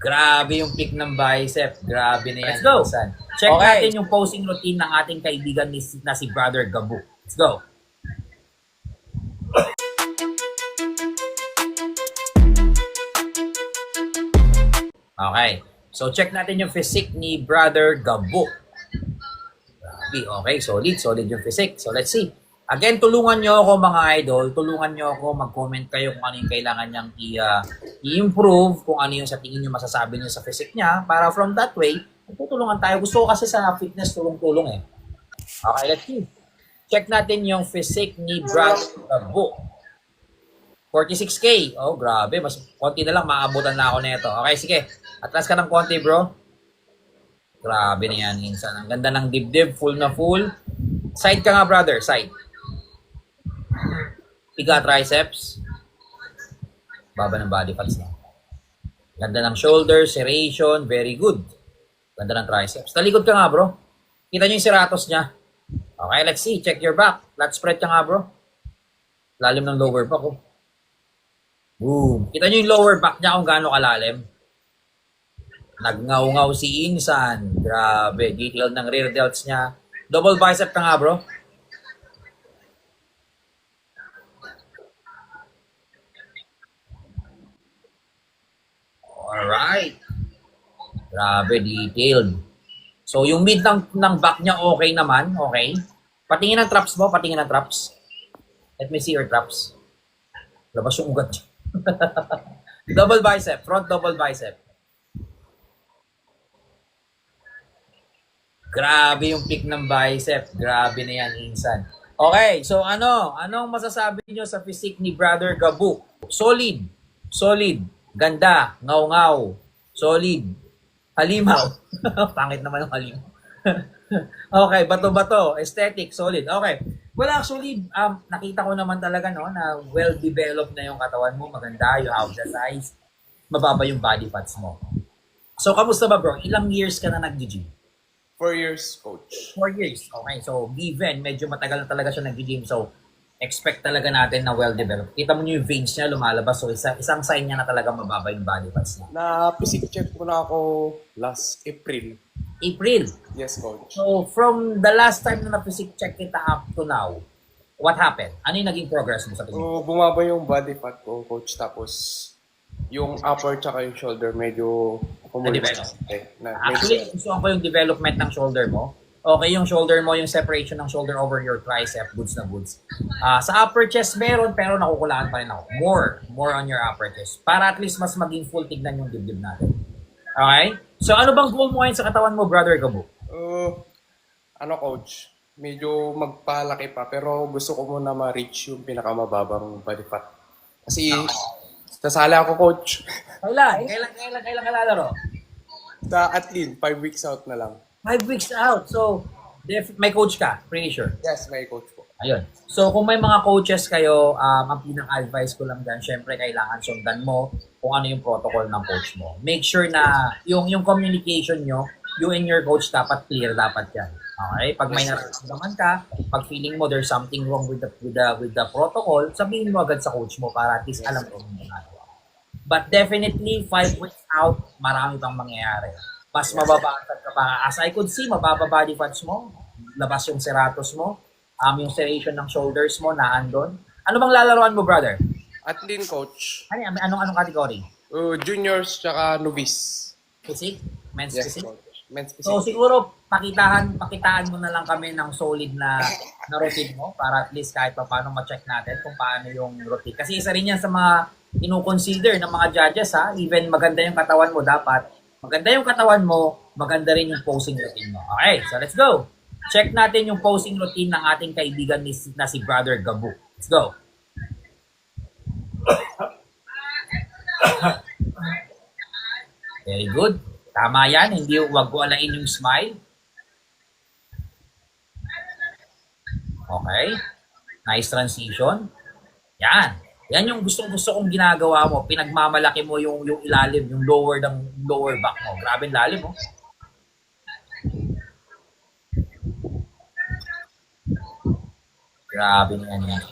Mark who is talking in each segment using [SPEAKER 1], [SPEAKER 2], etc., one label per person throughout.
[SPEAKER 1] Grabe yung pick ng bicep. Grabe na yan.
[SPEAKER 2] Let's go.
[SPEAKER 1] Minsan. Check
[SPEAKER 2] Okay.
[SPEAKER 1] natin yung posing routine ng ating kaibigan na si Brother Gabu. Let's go. Okay. So, check natin yung physique ni Brother Gabu. Grabe. Okay. Solid. Solid yung physique. So, let's see. Again, tulungan nyo ako mga idol. Tulungan nyo ako. Mag-comment kayo kung ano yung kailangan niyang i-improve. Kung ano yung sa tingin nyo masasabi nyo sa physique niya. Para from that way, tutulungan tayo. Gusto ko kasi sa fitness tulong-tulong eh. Okay, let's see. Check natin yung physique ni Brother Gabu. 46K. Oh, grabe. Mas konti na lang. Maabutan na ako nito. Okay, sige. Atras ka ng konti, bro. Grabe na yan, insan. Ang ganda ng dibdib. Full na full. Side ka nga, brother. Side. Piga triceps. Baba ng body fats na. Ganda ng shoulder. Serration. Very good. Ganda ng triceps. Talikod ka nga, bro. Kita nyo yung serratos niya. Okay, let's see. Check your back. Flat spread ka nga, bro. Lalim ng lower back, oh. Boom. Kita nyo yung lower back niya kung gaano kalalim. Nagngaw-ngaw si Insan. Grabe. Detail ng rear delts niya. Double bicep ka nga, bro. Alright. Grabe, detailed. So, yung mid ng back niya okay naman. Okay. Patingin ng traps mo. Patingin ng traps. Let me see your traps. Labas yung ugat niya. Double bicep. Front double bicep. Grabe yung pick ng bicep. Grabe na yan, Insan. Okay, so anong masasabi niyo sa physique ni Brother Gabu? Solid. Solid. Ganda. Ngaw-ngaw. Solid. Halimaw. Pangit naman yung halimaw. Okay, bato-bato. Aesthetic. Solid. Okay. Well, actually, nakita ko naman talaga na well-developed na yung katawan mo. Maganda. You have the size. Mababa yung body fats mo. So, kamusta ba, bro? Ilang years ka na nag-gym?
[SPEAKER 2] 4 years, coach.
[SPEAKER 1] 4 years. Okay, so given, medyo matagal na talaga siya nag-gym. So, expect talaga natin na well-developed. Kita mo yung veins niya lumalabas. So, isang sign niya na talaga mababa yung body fats niya.
[SPEAKER 2] Na-physique check ko na ako last April.
[SPEAKER 1] April.
[SPEAKER 2] Yes, coach.
[SPEAKER 1] So, from the last time na na-physique check kita up to now, what happened? Ano yung naging progress mo sa tingin?
[SPEAKER 2] So, bumaba yung body fat ko, coach. Tapos, yung upper tsaka yung shoulder medyo
[SPEAKER 1] Na-develop.
[SPEAKER 2] medyo,
[SPEAKER 1] Actually, gusto ko yung development ng shoulder mo. Okay, yung shoulder mo, yung separation ng shoulder over your tricep, goods na goods. Sa upper chest meron, pero nakukulangan pa rin ako. More on your upper chest. Para at least mas maging full tignan yung dibdib natin. Okay? So, ano bang goal mo ngayon sa katawan mo, Brother Gabu?
[SPEAKER 2] coach? Medyo magpalaki pa, pero gusto ko muna ma-reach yung pinakamababang body fat. Kasi, sasala ako, coach.
[SPEAKER 1] Kailan ka lalaro?
[SPEAKER 2] Sa Atlin, 5 weeks out na lang.
[SPEAKER 1] 5 weeks out. So, may coach ka, pretty sure.
[SPEAKER 2] Yes, may coach po.
[SPEAKER 1] Ayun. So, kung may mga coaches kayo, ang pinaka-advice ko lang dyan, syempre kailangan sundan mo kung ano yung protocol ng coach mo. Make sure na yung communication nyo, you and your coach dapat clear dapat yan. Okay? Pag may nararamdaman ka, pag feeling mo there's something wrong with the protocol, sabihin mo agad sa coach mo para at least alam ko yung ginagawa. But definitely, 5 weeks out, marami pang mangyayari. Mas mababasag ka pa. As I could see, mababa body fats mo, labas yung serratos mo, yung serration ng shoulders mo, naandon. Ano bang lalaroan mo, brother?
[SPEAKER 2] Atlin, coach.
[SPEAKER 1] Anong category?
[SPEAKER 2] Juniors tsaka novice.
[SPEAKER 1] Physique? Men's
[SPEAKER 2] Yes,
[SPEAKER 1] physique?
[SPEAKER 2] coach. Men's
[SPEAKER 1] So
[SPEAKER 2] physique.
[SPEAKER 1] siguro pakitaan mo na lang kami ng solid na routine mo para at least kahit pa paano ma-check natin kung paano yung routine. Kasi isa rin yan sa mga ino-consider ng mga judges ha. Even maganda yung katawan mo dapat. Maganda yung katawan mo, maganda rin yung posing routine mo. Okay, so let's go. Check natin yung posing routine ng ating kaibigan na si Brother Gabu. Let's go. Very good. Tama yan. Hindi, wag walain yung smile. Okay. Nice transition. Yan. Yan yung gusto kong ginagawa mo. Pinagmamalaki mo yung ilalim, yung lower back mo. Grabe yung lalim, oh. Grabe na yan.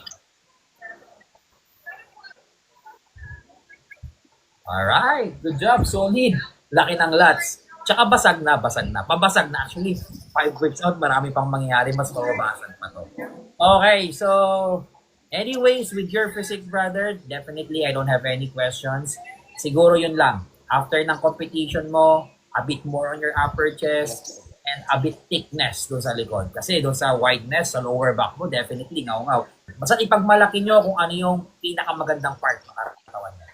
[SPEAKER 1] Alright. Good job. Solid. Laki ng lats. Tsaka basag na, basag na. Pabasag na. Actually, 5 weeks out, marami pang mangyayari. Mas mababasag pa to. Okay, so anyways, with your physique, brother, definitely I don't have any questions. Siguro yun lang. After ng competition mo, a bit more on your upper chest and a bit thickness doon sa likod. Kasi doon sa wideness, sa lower back mo, definitely ngaw-ngaw. Basta ipagmalaki nyo kung ano yung pinakamagandang part ng katawan mo.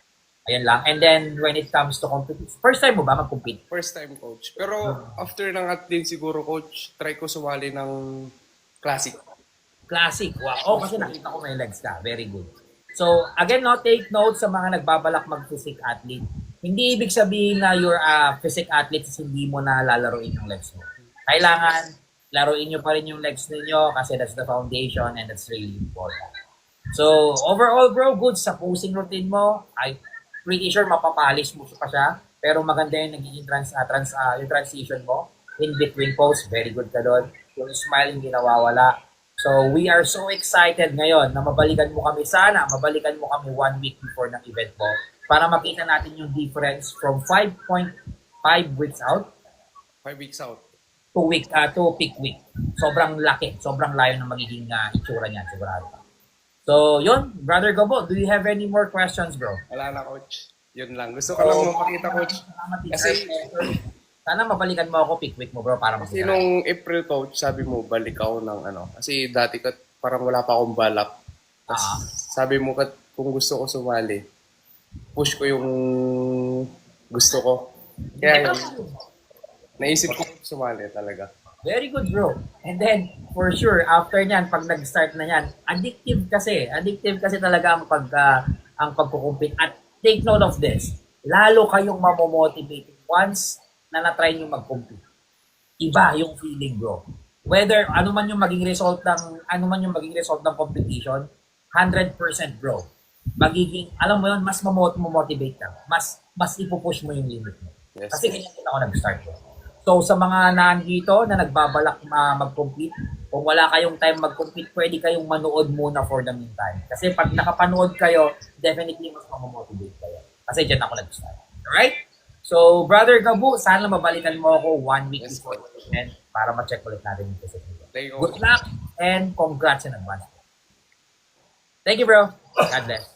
[SPEAKER 1] Ayan lang. And then, when it comes to compete, first time mo ba mag-compete?
[SPEAKER 2] First time, coach. Pero after ng din siguro, coach, try ko sumali ng classic.
[SPEAKER 1] Classic. Wow. Oh, kasi nakita ko may legs ka. Very good. So, again, no, take note sa mga nagbabalak mag-physique athlete. Hindi ibig sabihin na you're a physique athlete kasi hindi mo na lalaroin yung legs mo. Kailangan, laruin nyo pa rin yung legs ninyo kasi that's the foundation and that's really important. So, overall, bro, good sa posing routine mo. I pretty sure mapapalis mo pa siya. Pero maganda yung nagiging yung transition mo in between pose. Very good ka doon. Yung smile hindi nawawala. So, we are so excited ngayon na mabalikan mo kami. Sana, mabalikan mo kami 1 week before ng event mo para makita natin yung difference from 5.5 weeks out
[SPEAKER 2] 5 weeks out.
[SPEAKER 1] to peak week. Sobrang laki. Sobrang layo ng magiging itsura niyan. Sigurado ka. So, yun. Brother Gabo, do you have any more questions, bro?
[SPEAKER 2] Wala na, coach. Yun lang. Gusto ko lang mapakita, coach. Kasi,
[SPEAKER 1] sana mabalikan mo ako peak week mo, bro, para
[SPEAKER 2] kasi
[SPEAKER 1] makita.
[SPEAKER 2] nung April, coach, sabi mo, balik ako ng ano. Kasi dati ka, parang wala pa akong balak.
[SPEAKER 1] Ah.
[SPEAKER 2] Sabi mo, kung gusto ko sumali, push ko yung gusto ko. Kaya, naisip ko sumali talaga.
[SPEAKER 1] Very good, bro. And then, for sure, after nyan, pag nag-start na yan, addictive kasi. Addictive kasi talaga ang pagkukumpit. At take note of this, lalo kayong mamomotivate once na na-try nyo mag-compete. Iba yung feeling, bro. Whether ano man yung maging result ng competition, 100% bro. Magiging, alam mo yun, mas mamotivate ka. Mas ipupush mo yung limit mo.
[SPEAKER 2] Yes.
[SPEAKER 1] Kasi ganyan din ako nag-start, bro. So, sa mga nandito na nagbabalak mag-compete, kung wala kayong time mag-compete, pwede kayong manood muna for the meantime. Kasi pag nakapanood kayo, definitely mas mamotivate kayo. Kasi dyan ako nag-start. Alright? So, Brother Gabu, sana mabalikan mo ako 1 week before the event para ma-check ulit natin yung physique.
[SPEAKER 2] Thank you.
[SPEAKER 1] Good luck and congrats in advance. Thank you, bro. God bless.